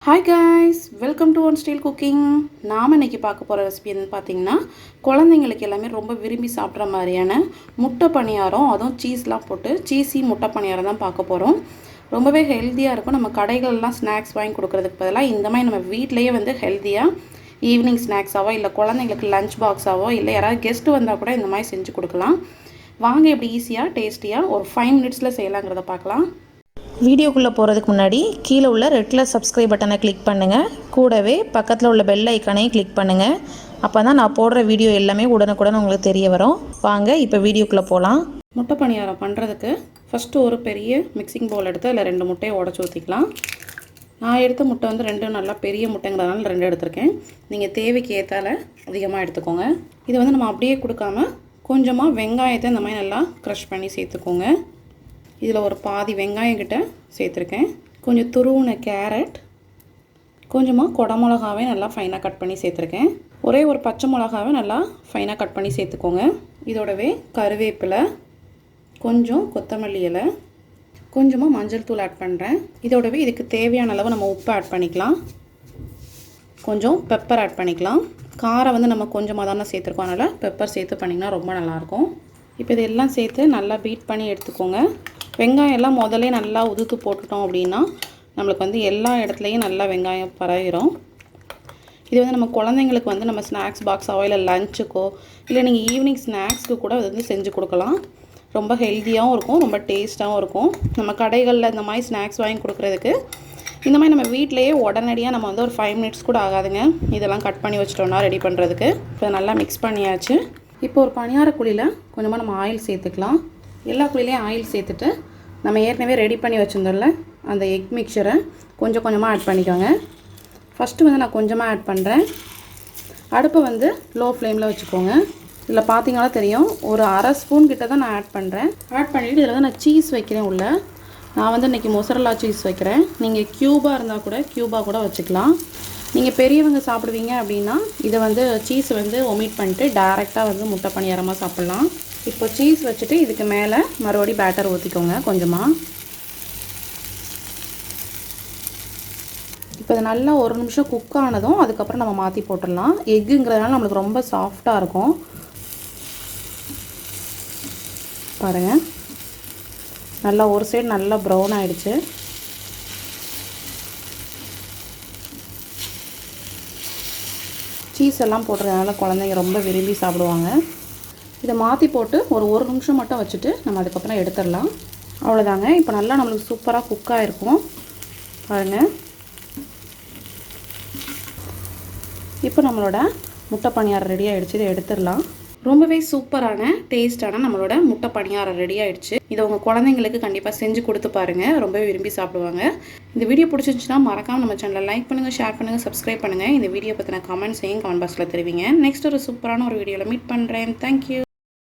Hi guys, welcome to one style cooking. நாம் இன்றைக்கி பார்க்க போகிற ரெசிபி என்னன்னு பார்த்தீங்கன்னா, குழந்தைங்களுக்கு எல்லாமே ரொம்ப விரும்பி சாப்பிட்ற மாதிரியான முட்டை பணியாரம், அதுவும் சீஸ்லாம் போட்டு சீஸி முட்டை பணியாரம் தான் பார்க்க போகிறோம். ரொம்பவே ஹெல்த்தியாக இருக்கும். நம்ம கடைகள்லாம் ஸ்நாக்ஸ் வாங்கி கொடுக்குறதுக்கு பதிலாக இந்த மாதிரி நம்ம வீட்டிலையே வந்து ஹெல்த்தியாக ஈவினிங் ஸ்நாக்ஸாவோ இல்லை குழந்தைங்களுக்கு லஞ்ச் பாக்ஸாவோ இல்லை யாராவது கெஸ்ட்டு வந்தால் கூட இந்த மாதிரி செஞ்சு கொடுக்கலாம். வாங்க எப்படி ஈஸியாக டேஸ்டியாக ஒரு 5 மினிட்ஸில் செய்யலாங்கிறத பார்க்கலாம். வீடியோக்குள்ளே போகிறதுக்கு முன்னாடி கீழே உள்ள ரெட் கலர் சப்ஸ்கிரைப் பட்டனை கிளிக் பண்ணுங்கள். கூடவே பக்கத்தில் உள்ள பெல் ஐக்கானையும் கிளிக் பண்ணுங்கள். அப்போ தான் நான் போடுற வீடியோ எல்லாமே உடனுக்குடன் உங்களுக்கு தெரிய வரும். வாங்க இப்போ வீடியோக்குள்ளே போகலாம். முட்டை பணியாரம் பண்ணுறதுக்கு ஃபஸ்ட்டு ஒரு பெரிய மிக்சிங் பவுல் எடுத்து அதில் 2 முட்டையை உடச்சி ஊற்றிக்கலாம். நான் எடுத்த முட்டை வந்து 2 நல்லா பெரிய முட்டைங்கிறதுனால 2 எடுத்திருக்கேன். நீங்கள் தேவைக்கு ஏற்றால அதிகமாக எடுத்துக்கோங்க. இதை வந்து நம்ம அப்படியே கொடுக்காம கொஞ்சமாக வெங்காயத்தை இந்த மாதிரி நல்லா க்ரஷ் பண்ணி சேர்த்துக்கோங்க. இதில் ஒரு பாதி வெங்காயம் கிட்ட சேர்த்துருக்கேன். கொஞ்சம் துருவின கேரட், கொஞ்சமாக குடமிளகாவே நல்லா ஃபைனாக கட் பண்ணி சேர்த்துருக்கேன். ஒரே ஒரு பச்சை மிளகாவே நல்லா ஃபைனாக கட் பண்ணி சேர்த்துக்கோங்க. இதோடவே கருவேப்பிலை, கொஞ்சம் கொத்தமல்லி இலை, கொஞ்சமாக மஞ்சள் தூள் ஆட் பண்ணுறேன். இதோடவே இதுக்கு தேவையான அளவு நம்ம உப்பு ஆட் பண்ணிக்கலாம். கொஞ்சம் பெப்பர் ஆட் பண்ணிக்கலாம். காரம் வந்து நம்ம கொஞ்சமாக தானே சேர்த்துருக்கோம், அதனால் பெப்பர் சேர்த்து பண்ணிங்கன்னா ரொம்ப நல்லாயிருக்கும். இப்போ இதெல்லாம் சேர்த்து நல்லா பீட் பண்ணி எடுத்துக்கோங்க. வெங்காயம் எல்லாம் முதல்ல நல்லா உதுத்து போட்டுட்டோம் அப்படின்னா நம்மளுக்கு வந்து எல்லா இடத்துலையும் நல்லா வெங்காயம் பரவிடும். இது வந்து நம்ம குழந்தைங்களுக்கு வந்து நம்ம ஸ்நாக்ஸ் பாக்ஸாவோ இல்லை லஞ்சுக்கோ இல்லை நீங்கள் ஈவினிங் ஸ்நாக்ஸ்க்கு கூட அது வந்து செஞ்சு கொடுக்கலாம். ரொம்ப ஹெல்த்தியாகவும் இருக்கும், ரொம்ப டேஸ்ட்டாகவும் இருக்கும். நம்ம கடைகளில் இந்த மாதிரி ஸ்நாக்ஸ் வாங்கி கொடுக்குறதுக்கு இந்த மாதிரி நம்ம வீட்டிலையே உடனடியாக நம்ம வந்து ஒரு 5 மினிட்ஸ் கூட ஆகாதுங்க. இதெல்லாம் கட் பண்ணி வச்சிட்டோம்னா ரெடி பண்ணுறதுக்கு. இப்போ நல்லா மிக்ஸ் பண்ணியாச்சு. இப்போ ஒரு பணியார குழியில் கொஞ்சமாக நம்ம ஆயில் சேர்த்துக்கலாம். எல்லா குழிலையும் ஆயில் சேர்த்துட்டு நம்ம ஏற்கனவே ரெடி பண்ணி வச்சுருந்தோம்ல அந்த எக் மிக்சரை கொஞ்சம் கொஞ்சமாக ஆட் பண்ணிக்கோங்க. ஃபஸ்ட்டு வந்து நான் கொஞ்சமாக ஆட் பண்ணுறேன். அடுப்பை வந்து லோ ஃப்ளேமில் வச்சுக்கோங்க. இதில் பார்த்தீங்கன்னா தெரியும், ஒரு அரை ஸ்பூன் கிட்ட தான் நான் ஆட் பண்ணுறேன். ஆட் பண்ணிவிட்டு இதில் வந்து நான் சீஸ் வைக்கிறேன் உள்ள. நான் வந்து இன்றைக்கி மொசரல்லா சீஸ் வைக்கிறேன். நீங்கள் க்யூபாக இருந்தால் கூட க்யூபாக கூட வச்சுக்கலாம். நீங்கள் பெரியவங்க சாப்பிடுவீங்க அப்படின்னா இதை வந்து சீஸ் வந்து ஒமிட் பண்ணிட்டு டேரெக்டாக வந்து முட்டை பணியாரமாக சாப்பிட்லாம். இப்போ சீஸ் வச்சுட்டு இதுக்கு மேலே மறுபடியும் பேட்டர் ஊற்றிக்கோங்க கொஞ்சமாக. இப்போ இது நல்லா ஒரு நிமிஷம் குக் ஆனதும் அதுக்கப்புறம் நம்ம மாற்றி போட்டுடலாம். எக்குங்கிறதுனால நம்மளுக்கு ரொம்ப சாஃப்டாக இருக்கும். பாருங்கள், நல்லா ஒரு சைடு நல்லா ப்ரௌன் ஆகிடுச்சு. சீஸ் எல்லாம் போடுறதுனால குழந்தைங்க ரொம்ப விரும்பி சாப்பிடுவாங்க. இதை மாற்றி போட்டு ஒரு நிமிஷம் மட்டும் வச்சுட்டு நம்ம அதுக்கப்புறம் எடுத்துடலாம். அவ்வளோதாங்க. இப்போ நல்லா நம்மளுக்கு சூப்பராக குக்காக இருக்கும் பாருங்கள். இப்போ நம்மளோட முட்டை பணியாரம் ரெடி ஆகிடுச்சு. இதை எடுத்துடலாம். ரொம்பவே சூப்பரான டேஸ்டான நம்மளோட முட்டை பணியாரம் ரெடி ஆகிடுச்சு. இதை உங்கள் குழந்தைங்களுக்கு கண்டிப்பாக செஞ்சு கொடுத்து பாருங்கள், ரொம்பவே விரும்பி சாப்பிடுவாங்க. இந்த வீடியோ பிடிச்சிருந்துச்சுன்னா மறக்காமல் நம்ம சேனலை லைக் பண்ணுங்கள், ஷேர் பண்ணுங்கள், சப்ஸ்கிரைப் பண்ணுங்கள். இந்த வீடியோ பற்றின கமெண்ட்ஸையும் கமெண்ட் பாக்ஸில் தெரிவிங்க. நெக்ஸ்ட் ஒரு சூப்பரான ஒரு வீடியோவில் மீட் பண்ணுறேன். தேங்க்யூ.